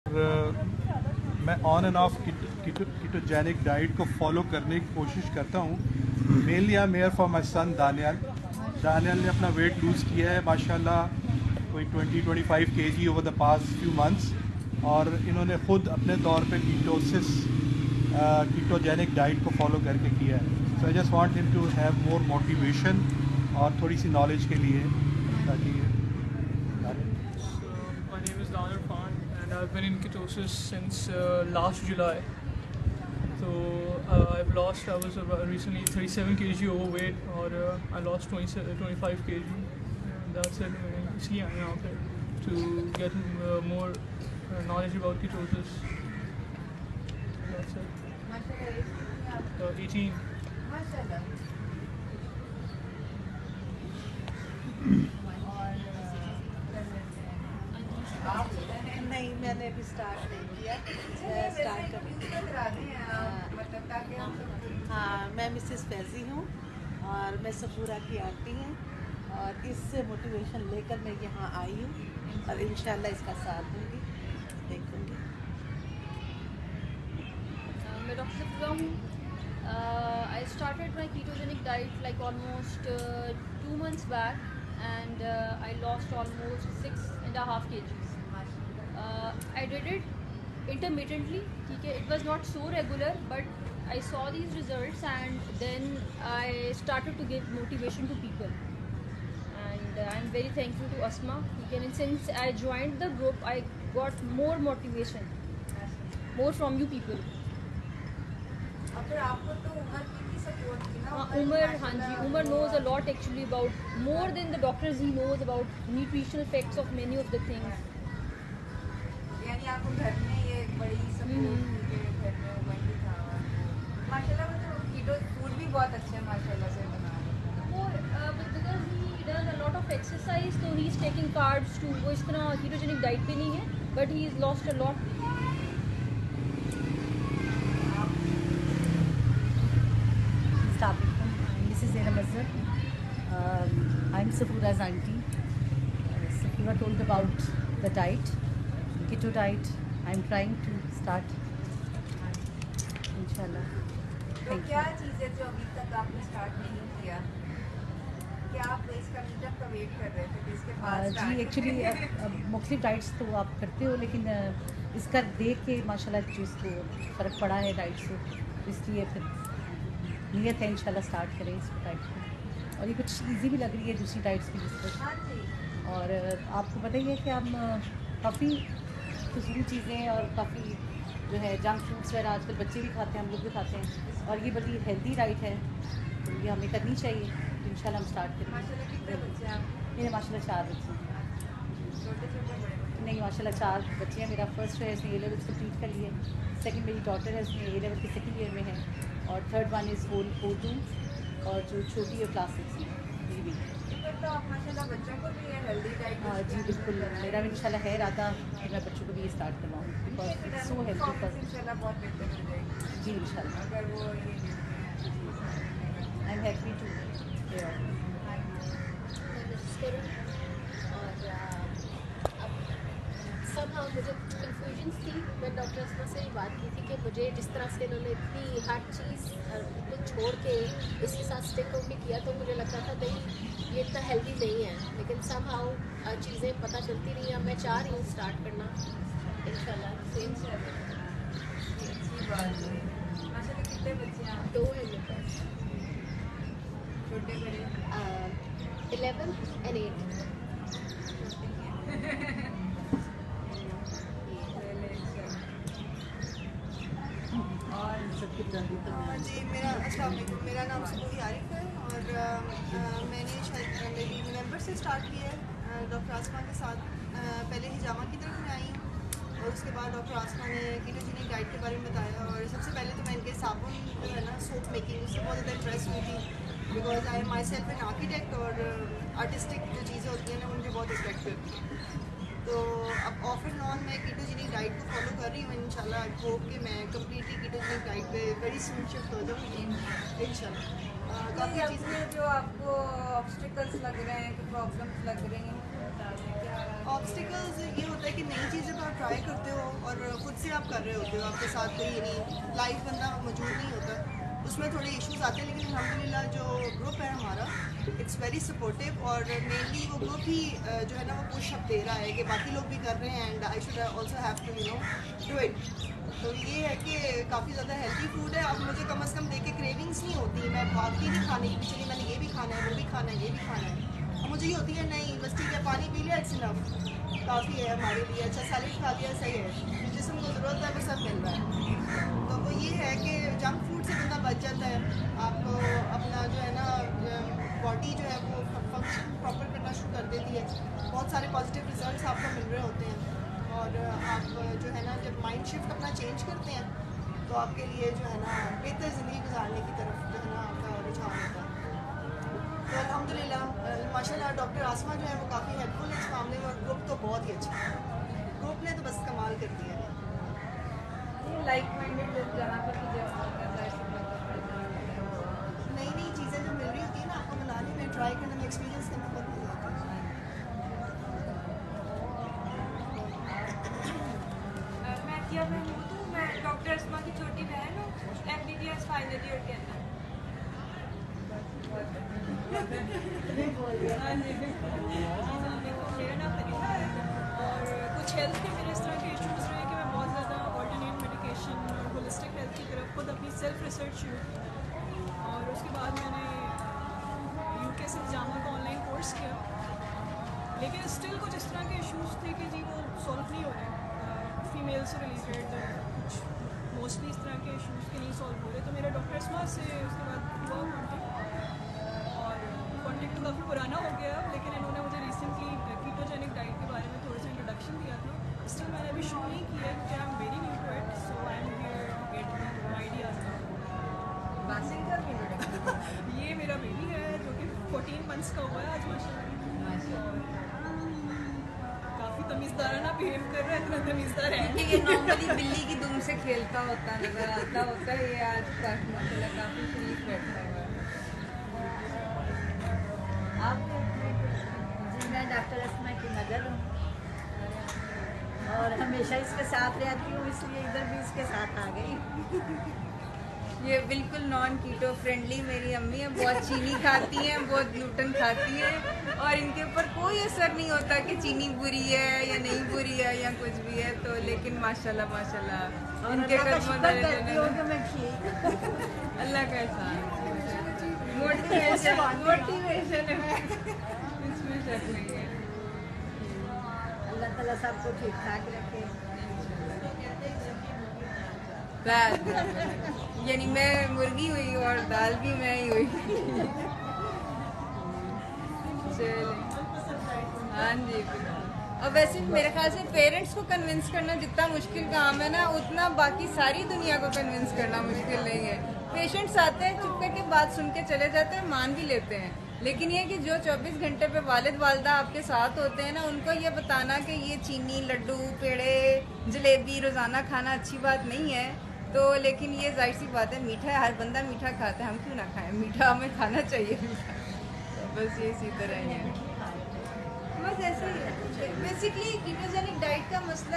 मैं on and off ketogenic diet को follow करने की कोशिश करता हूँ। Mainly I am here for my son Daniel ने अपना वेट लूज़ किया है माशाल्लाह, कोई 20-25 kg over the past few months, और इन्होंने ख़ुद अपने तौर पे कीटोजेनिक डाइट को फॉलो करके किया है। So I just want him to have more motivation और थोड़ी सी नॉलेज के लिए ताकि My name is Daniel Khan and I've been in ketosis since last July. So I've lost, I was recently 37 kg overweight और I lost 25 kg. And that's it. इसलिए आए यहाँ पे to get more knowledge about ketosis. That's it. 18. नहीं, मैंने अभी start नहीं किया। स्टार्ट हाँ, मैं मिसेस फैज़ी हूँ और मैं सफूरा की आंटी हूँ और इससे मोटिवेशन लेकर मैं यहाँ आई हूँ और इंशाल्लाह इसका साथ दूँगी, देखूँगी। मैं डॉक्टर सफूरा हूँ। I started my ketogenic diet like almost 2 months back and I lost almost 6.5 kgs. I did it intermittently, okay? It was not so regular, but I saw these results and then I started to give motivation to people. And I'm very thankful to Asma, okay? And since I joined the group, I got more motivation, more from you people. Umar knows a lot actually about, more than the doctors, he knows about nutritional effects of many of the things. यानी आपको घर में ये बड़ी support की है, घर में उमर भी था माशाल्लाह। वो तो कीटो फूड भी बहुत अच्छा है माशाल्लाह से बना है। Because he does a lot of exercise, so he is taking carbs too. वो इस तरह ketogenic diet पे नहीं है, but he has lost a lot. This is Zainab Azhar. I'm Safura's auntie. Safura told about the diet, keto diet. I'm trying to start, inshallah. तो क्या चीज़ है जो अभी तक आपने स्टार्ट नहीं किया? क्या आप इसका मीटअप का वेट कर रहे थे कि इसके बाद जी एक्चुअली मुख्तलिफ डाइट्स तो आप करते हो, लेकिन इसका देख के माशाल्लाह जिसको फ़र्क पड़ा है डाइट से, इसलिए फिर नीयत है इंशाल्लाह स्टार्ट करें इस डाइट को। और ये कुछ इजी भी लग रही है दूसरी डाइट्स की जिस और आपको पता ही है कि हम काफ़ी फजूल चीज़ें और काफ़ी जो है जंक फूड्स वगैरह आजकल बच्चे भी खाते हैं, हम लोग भी खाते हैं, और ये बड़ी हेल्दी डाइट है, तो ये हमें करनी चाहिए। तो इंशाल्लाह हम स्टार्ट करेंगे। माशाल्लाह कितने बच्चे हैं आप? मेरे माशाल्लाह 4 बच्चे हैं। छोटे छोटे बड़े? नहीं, माशाल्लाह 4 बच्चे हैं। मेरा फर्स्ट जो है इसने A लेवल्स कंप्लीट कर लिए, सेकंड मेरी डॉटर है, उसने A लेवल के सेकंड ईयर में है, और थर्ड वन इज़ O2, और जो छोटी है क्लास 6 में मेरी बेटी। तो आप माशाल्लाह बच्चों को भी ये हेल्दी डाइट हाँ जी बिल्कुल, मेरा भी इंशाल्लाह है इरादा कि मैं बच्चों को भी ये स्टार्ट करवाऊँ, because it's so healthy for इंशाल्लाह बहुत बेहतर हो जाएगी जी इंशाल्लाह। अगर वो ये I am happy to hear. somehow मुझे कन्फ्यूजन्स थी। मैं डॉक्टर अस्मा से बात की थी कि मुझे जिस तरह से इन्होंने इतनी हर चीज़ को छोड़ के इसके साथ स्टिक होकर किया, तो मुझे लगता था नहीं ये इतना हेल्दी नहीं है, लेकिन somehow चीज़ें पता चलती रही। अब मैं चाह रही हूँ स्टार्ट करना इंशाल्लाह। अच्छी बात है। माशाल्लाह कितने बच्चे हैं? 2 है मेरे पास, छोटे बड़े? 11 and 8। जी मेरा नाम सुबोही आरिफ है और मैंने शायद मेरी नवंबर से स्टार्ट किया है डॉक्टर आसमा के साथ। पहले हिजामा की तरफ मैं आई हूँ और उसके बाद डॉक्टर आसमा ने कीटोजेनिक डाइट के बारे में बताया, और सबसे पहले तो मैं इनके साबुन जो है ना सोप मेकिंग, उससे बहुत ज़्यादा इंप्रेस हुई थी, because I my self an architect और आर्टिस्टिक जो चीज़ें होती हैं ना वो मुझे बहुत अट्रैक्ट करती हैं। तो अब ऑफ एंड ऑन मैं कीटोजेनिक डाइट को फॉलो कर रही हूँ। इंशाल्लाह आई होप कि मैं कम्प्लीटली कीटोजेनिक डाइट पे वेरी सून शिफ्ट हो जाऊँ इंशाल्लाह। काफ़ी चीज़ें जो आपको ऑब्स्टिकल्स लग रहे हैं, प्रॉब्लम्स लग रही हैं, साथ में क्या रहा? ऑब्स्टिकल्स ये होता है कि नई चीज़ें तो आप ट्राई करते हो और ख़ुद से आप कर रहे होते हो, आपके साथ कोई नहीं लाइव बंदा मौजूद नहीं होता, उसमें थोड़े इश्यूज आते हैं। लेकिन अल्हम्दुलिल्लाह जो ग्रुप है हमारा, इट्स वेरी सपोर्टिव, और मेनली वो ग्रुप ही जो है ना वो पुश अप दे रहा है कि बाकी लोग भी कर रहे हैं and I should also have to do it. तो ये है कि काफ़ी ज़्यादा हेल्दी फूड है। अब मुझे कम से कम देख के क्रेविंग्स नहीं होती, मैं भागती नहीं खाने की पीछे, मैंने ये भी खाना है, वो भी खाना है, ये भी खाना है। अब मुझे ये होती है नहीं बस ठीक है, पानी पी लिया, इट्स इनफ, काफ़ी है हमारे लिए, अच्छा सैलेड खा लिया, सही है, जिसम को ज़रूरत है वो सब मिल रहा है। तो वो ये है कि जंक फूड से बंदा बच जाता है, आपको अपना जो है ना बॉडी जो है वो फंक्शन प्रॉपर करना शुरू कर देती है, बहुत सारे पॉजिटिव रिजल्ट्स आपको मिल रहे होते हैं, और आप जो है ना जब माइंड शिफ्ट अपना चेंज करते हैं तो आपके लिए जो है ना बेहतर ज़िंदगी गुजारने की तरफ जो है ना आपका रुझान होता है। तो अल्हम्दुलिल्लाह माशाल्लाह डॉक्टर आसमा जो है वो काफ़ी हेल्पफुल है इस मामले में, और ग्रुप तो बहुत ही अच्छा है, ग्रुप ने तो बस कमाल कर दिया है। लाइक माइंडेड लोग जहाँ पर भी जब होता है नई नई चीज़ें जो मिल रही होती है ना आपको बनाने में, ट्राई करने में, एक्सपीरियंस करने में बहुत मज़ा आता है। मैं अतिया महमूद हूँ, मैं डॉक्टर अस्मा की छोटी बहन हूँ, MBBS फाइनल ईयर के अंदर। हाँ जी, मेरा नाम अनिका है, और कुछ हेल्थ के मेरे इस तरह के इश्यूज़ रहे कि मैं बहुत ज़्यादा ऑल्टरनेट मेडिकेशन और होलिस्टिक हेल्थ की तरफ खुद अपनी सेल्फ रिसर्च शुरू की, और उसके बाद मैंने UK से जामा का ऑनलाइन कोर्स किया, लेकिन स्टिल कुछ इस तरह के इश्यूज़ थे कि जी वो सॉल्व नहीं हो रहे, फीमेल से रिलेटेड कुछ मोस्टली इस तरह के इश्यूज़ के नहीं सॉल्व हो रहे। तो मेरा डॉक्टर अस्मा से उसके बाद हुआ कॉन्टेक्ट तो काफ़ी पुराना हो गया, लेकिन इन्होंने मुझे रिसेंटली कीटोजेनिक डाइट के बारे में थोड़ा सा इंट्रोडक्शन दिया था। स्टिल मैंने अभी शुरू नहीं किया है क्योंकि I am very new to it, so I am here to get ideas. बासिंग का भी इंट्रोडक्शन। ये मेरा बेबी है जो कि 14 मंथ्स का हुआ है आज माशाल्लाह, काफ़ी तमीज़दाराना बिहेव कर रहा है, इतना तमीज़दार है ये नॉर्मली बिल्ली की दुम से खेलता होता नजर आता होता है, ये आज तक माशाल्लाह काफ़ी शरीफ बैठा हुआ है। आप जी मैं डॉक्टर अस्मा की मदर हूँ और हमेशा इसके साथ रहती हूँ, इसलिए इधर भी इसके साथ आ गई। ये बिल्कुल नॉन कीटो फ्रेंडली मेरी अम्मी है, बहुत चीनी खाती हैं, बहुत ग्लूटेन खाती हैं, और इनके ऊपर कोई असर नहीं होता कि चीनी बुरी है या नहीं बुरी है या कुछ भी है। तो लेकिन माशाल्लाह माशाल्लाह इनके कर्मों अल्लाह का एहसान, मोटिवेशन है, इसमें शक नहीं है। अल्लाह ताला सबको ठीक ठाक रखे। यानी मैं मुर्गी हुई और दाल भी मैं ही हुई। चलिए, हाँ जी। और वैसे मेरे ख्याल से पेरेंट्स को कन्विंस करना जितना मुश्किल काम है ना, उतना बाकी सारी दुनिया को कन्विंस करना मुश्किल नहीं है। पेशेंट्स आते हैं, चुप करके बात सुन के चले जाते हैं, मान भी लेते हैं, लेकिन ये कि जो 24 घंटे पे वालिद वालदा आपके साथ होते हैं ना, उनको ये बताना कि ये चीनी, लड्डू, पेड़े, जलेबी रोज़ाना खाना अच्छी बात नहीं है। तो लेकिन ये जाहिर सी बात है, मीठा है, हर बंदा मीठा खाता है, हम क्यों ना खाएं, मीठा हमें खाना चाहिए मीठा। तो बस ये इसी तरह ही है, बस ऐसे ही है। बेसिकली कीटोजेनिक डाइट का मसला